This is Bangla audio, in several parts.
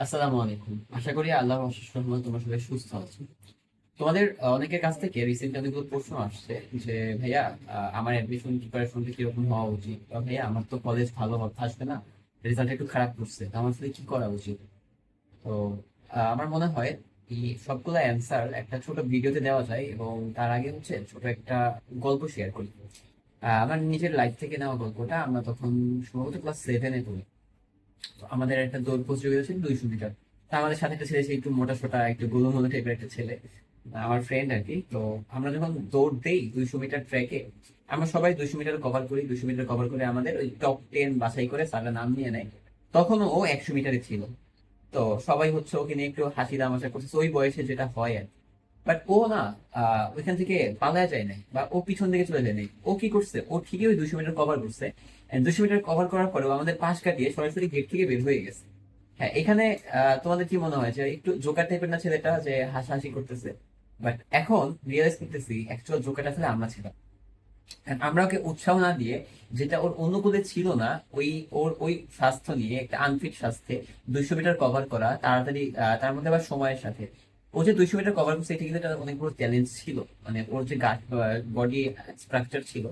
আসসালামু আলাইকুম। আশা করি আল্লাহর অশেষ রহমতে তোমরা সবাই সুস্থ আছো। তোমাদের অনেকের কাছ থেকে রিসেন্টলি অনেকগুলো প্রশ্ন আসছে যে ভাইয়া, আমার অ্যাডমিশন প্রিপারেশনটা কিরকম হওয়া উচিত, বা ভাইয়া আমার তো কলেজ ভালো আসবে না, রেজাল্ট একটু খারাপ করছে, তো আমার আসলে কি করা উচিত। তো আমার মনে হয় এই সবগুলো অ্যান্সার একটা ছোট ভিডিওতে দেওয়া যায়, এবং তার আগে হচ্ছে ছোট একটা গল্প শেয়ার করি। আমার নিজের লাইফ থেকে নেওয়া গল্পটা। আমরা তখন সম্ভবত ক্লাস 7-এ পড়ি। তো আমাদের একটা দৌড় প্রতিযোগিতা ছিল 200 মিটার। তো আমাদের সাথে একটা ছেলে, সে একটু মোটা সোটা, একটু গোলুমোলু টাইপের একটা ছেলে, আমার ফ্রেন্ড আর কি। তো আমরা যখন দৌড় দেই 200 মিটার ট্র্যাকে, আমরা সবাই 200 মিটার কভার করি। 200 মিটার কভার করে আমাদের ওই টপ 10 বাছাই করে স্যাররা নাম নিয়ে নেয়। তখনও ও 100 মিটারে ছিল। তো সবাই হচ্ছে ওকে নিয়ে একটু হাসি তামাশা করতেছে, ওই বয়সে যেটা হয় আর। বাট ও না, ওইখান থেকে পালায়া যায় নাই, বা ও পিছন দিকে চলে যায় নাই। ও কি করছে, ও ঠিকই ওই 200 মিটার কভার করছে। 200 মিটার কভার করার পরেও আমাদের পাশ কাটিয়ে সরাসরি গেট থেকে বের হয়ে গেছে। হ্যাঁ, এখানে তোমাদের কি মনে হয় যে একটু জোকার টাইপের না ছেলেটা, যে হাসাহাসি করতেছে? বাট এখন রিয়েলাইজ করতেছি অ্যাকচুয়াল জোকারটা আসলে আমরা ছিলাম। And আমরা ওকে উৎসাহ না দিয়ে, যেটা ওর অনুকূলে ছিল না, ওই ওর ওই স্বাস্থ্য নিয়ে, একটা আনফিট স্বাস্থ্যে 200 মিটার কভার করা তাড়াতাড়ি, তার মধ্যে আবার সময়ের সাথে, ও যে 200 মিটার কভার করছে, এটা কিন্তু একটা অনেক বড় চ্যালেঞ্জ ছিল। মানে ওর যে বডি স্ট্রাকচার ছিল।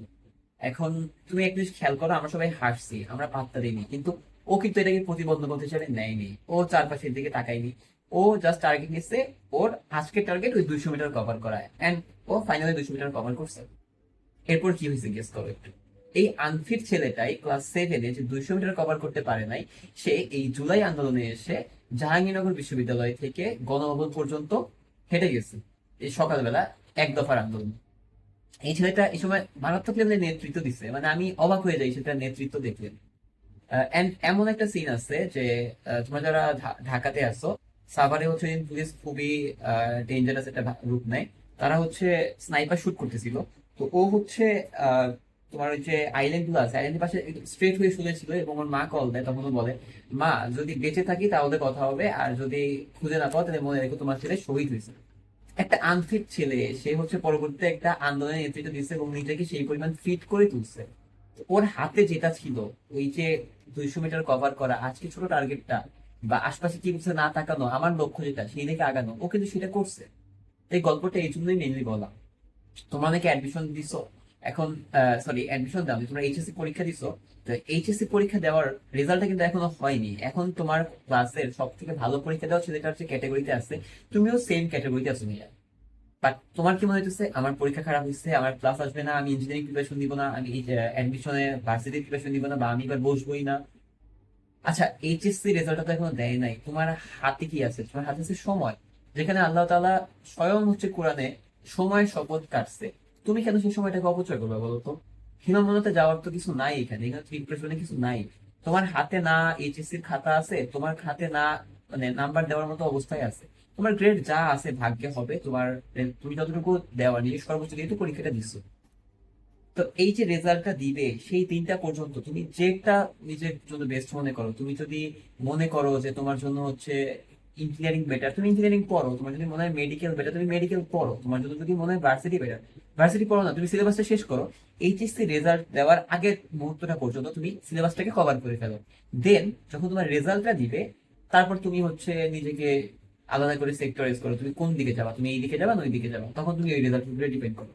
এখন তুমি একটা জিনিস খেয়াল করো, আমরা সবাই হাসছি, আমরা পাত্তা দিইনি, কিন্তু ও কিন্তু এটাকে প্রতিবন্ধকতা হিসেবে নেয়নি। ও চারপাশের দিকে তাকায়নি। ও জাস্ট টার্গেট নিচ্ছে। ওর আজকের টার্গেট ওই 200 মিটার কভার করা, এন্ড ও ফাইনালি 200 মিটার কভার করছে। এরপর কি হয়েছে গেস করো একটু। এই আনফিট ছেলেটাই ক্লাস 7-এ যে 200 মিটার কভার করতে পারে নাই, সে এই জুলাই আন্দোলনে এসে জাহাঙ্গীরনগর বিশ্ববিদ্যালয় থেকে গণভবন পর্যন্ত হেঁটে গেছে। এই সকালবেলা এক দফার আন্দোলন। এই ছেলেটা এই সময় মারাত্মক লেভেলের নেতৃত্ব দিচ্ছে, মানে আমি অবাক হয়ে যাই সেটা নেতৃত্ব দেখলে। এন্ড এমন একটা সিন আছে যে, তোমরা যারা ঢাকাতে আছো, সাভারে হচ্ছে পুলিশ খুবই ডেঞ্জারাস একটা রূপ নেয়। তারা হচ্ছে স্নাইপার শুট করতেছিল। তো ও হচ্ছে আহ, তোমার ওই যে আইল্যান্ড গুলো আছে, আইল্যান্ডের পাশে স্ট্রেট হয়ে শুনেছিল, এবং ওর মা কল দেয়। তখন ও বলে, মা, যদি বেঁচে থাকি তাহলে কথা হবে, আর যদি খুঁজে না পাও তাহলে মনে রেখো তোমার ছেলে শহীদ হয়েছে। একটা আনফিট ছেলে, সে হচ্ছে পরবর্তীতে একটা আন্দোলনের নেতৃত্ব দিচ্ছে এবং নিজেকে সেই পরিমাণ ফিট করে তুলছে। ওর হাতে যেটা ছিল, ওই যে 200 মিটার কভার করা, আজকে ছোট টার্গেটটা, বা আশপাশে কি কিছু না তাকানো, আমার লক্ষ্য যেটা সেই দিকে আগানো, ও কিন্তু সেটা করছে। এই গল্পটা এই জন্যই মেনলি বলা। তোমরা অনেকে অ্যাডমিশন দিছো এখন, সরি, অ্যাডমিশন দাও, তোমরা এইচএসসি পরীক্ষা দিছো। তো এইচএসসি পরীক্ষা দেওয়ার রেজাল্টটা কিন্তু এখনো হয়নি। এখন তোমার ক্লাসের সব থেকে ভালো পরীক্ষা দেওয়া ছেলেটা হচ্ছে ক্যাটাগরিতে আছে, তুমিও সেম ক্যাটাগরিতে আছো ভাইয়া। বাট তোমার কি মনে হচ্ছে আমার পরীক্ষা খারাপ হচ্ছে, আমার ক্লাস আসবে না, আমি ইঞ্জিনিয়ারিং প্রিপারেশন দিব না, আমি অ্যাডমিশনে ভার্সিটি প্রিপারেশন দিব না, বা আমি এবার বসবোই না? আচ্ছা, এইচএসসি রেজাল্টটা তো এখনো দেয় নাই, তোমার হাতে কি আছে? তোমার হাতে আছে সময়। যেখানে আল্লাহ তাআলা স্বয়ং হচ্ছে কোরআনে সময় শপথ কাটছে। তুমি কেন সেই সময়টাকে অপচয় করবে বলো তো? হীনমন্যতে যাওয়ার তো কিছু নাই এখানে, এখানে প্রিপারেশনে কিছু নাই। তোমার হাতে না এইচএসসির খাতা আছে, তোমার হাতে না মানে নাম্বার দেওয়ার মতো অবস্থায় আছে। তোমার গ্রেড যা আছে ভাগ্যে হবে তোমার। তুমি যতটুকু দেওয়া, নিজের সর্বোচ্চ দিয়ে তো পরীক্ষাটা দিচ্ছ। তো এই যে রেজাল্টটা দিবে সেই দিনটা পর্যন্ত তুমি যেটা নিজের জন্য বেস্ট মনে করো, তুমি যদি মনে করো যে তোমার জন্য হচ্ছে ইঞ্জিনিয়ারিং বেটার, তুমি ইঞ্জিনিয়ারিং পড়ো। তোমার যদি মনে হয় মেডিকেল বেটার, তুমি মেডিকেল পড়ো। তোমার জন্য যদি মনে হয় ভার্সিটি বেটার, ভার্সিটি পড়ো না, তুমি সিলেবাসটা শেষ করো। এইচএসসি রেজাল্ট দেওয়ার আগের মুহূর্তটা পর্যন্ত তুমি সিলেবাসটাকে কভার করে ফেলো। দেন যখন তোমার রেজাল্টটা দিবে, তারপর তুমি হচ্ছে নিজেকে আলাদা করে সেক্টরাইজ করো, তুমি কোন দিকে যাবা, তুমি এই দিকে যাবা না ওই দিকে যাবা, তখন তুমি ওই রেজাল্টের উপরে ডিপেন্ড করো।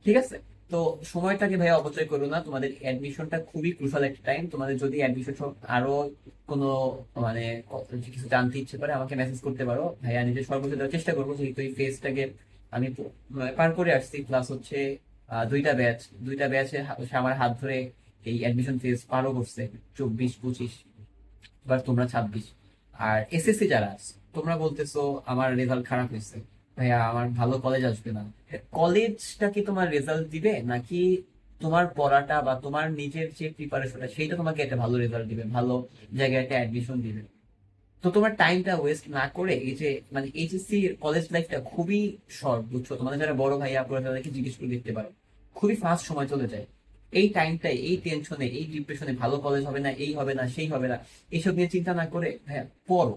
ঠিক আছে? তো সময়টাকে ভাইয়া অপচয় করো না। তোমাদের অ্যাডমিশনটা খুবই ক্রুশাল একটা টাইম। তোমাদের যদি অ্যাডমিশন আরো কোনো মানে কিছু জানতে ইচ্ছে করে আমাকে মেসেজ করতে পারো, ভাইয়া নিজের সর্বোচ্চ দেওয়ার চেষ্টা করবো। যেহেতু এই ফেজটাকে আমি পার করে আসছি, প্লাস হচ্ছে দুইটা ব্যাচে আমার হাত ধরে এই অ্যাডমিশন ফেজ পারও করছে, 24-25, এবার তোমরা 26। আর এসএসসি যারা আছো, তোমরা বলতেছো আমার রেজাল্ট খারাপ হয়েছে, ভাইয়া আমার ভালো কলেজ আসবে না। কলেজটা কি তোমার রেজাল্ট দিবে, নাকি তোমার পড়াটা বা তোমার নিজের যে প্রিপারেশনটা সেইটা তোমাকে একটা ভালো রেজাল্ট দিবে, ভালো জায়গায় একটা অ্যাডমিশন দিবে? তো তোমার টাইমটা ওয়েস্ট না করে, এই যে মানে এইচএসসি কলেজ লাইফটা খুবই শর্ট, বুঝছো? তোমাদের যারা বড় ভাই আপুরা তাদেরকে জিজ্ঞেস করে দেখতে পারো, খুবই ফাস্ট সময় চলে যায়। এই টাইমটাই এই টেনশনে, এই ডিপ্রেশনে, ভালো কলেজ হবে না, এই হবে না, সেই হবে না, এইসব নিয়ে চিন্তা না করে হ্যাঁ পড়ো।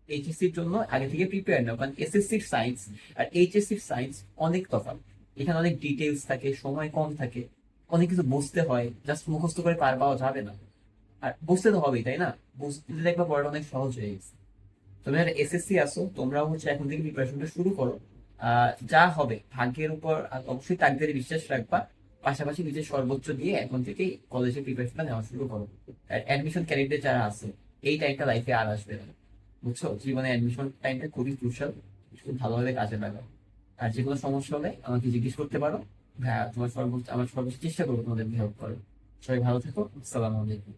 এইচএসসির জন্য আগে থেকে প্রিপেয়ার নাও, কারণ এসএসসির সায়েন্স আর এইচএসসির সায়েন্স অনেক তফাৎ। এখানে অনেক ডিটেলস থাকে, সময় কম থাকে, অনেক কিছু বুঝতে হয়, জাস্ট মুখস্থ করে পার পাওয়া যাবে না। আর বুঝতে তো হবেই, তাই না? বুঝতে দেখবা পড়াটা অনেক সহজ হয়ে গেছে। তোমরা যারা এসএসসি আসো তোমরাও হচ্ছে এখন থেকে প্রিপারেশনটা শুরু করো। যা হবে ভাগ্যের উপর অবশ্যই তাকদীরে বিশ্বাস রাখবা, পাশাপাশি নিজের সর্বোচ্চ দিয়ে এখন থেকেই কলেজের প্রিপারেশনটা নেওয়া শুরু করো। অ্যাডমিশন ক্যান্ডিডেট যারা আছে এই টাইমটা লাইফে আর আসবে না, বুঝছো? জীবনে অ্যাডমিশন টাইমটা খুবই ক্রুশাল, খুব ভালোভাবে কাজে লাগাও। আর যে কোনো সমস্যা হলে আমাকে জিজ্ঞেস করতে পারো। হ্যাঁ, তোমার সর্বোচ্চ, আমার সর্বোচ্চ চেষ্টা করবো তোমাদের হেল্প করো। সবাই ভালো থেকো, আসসালামু আলাইকুম।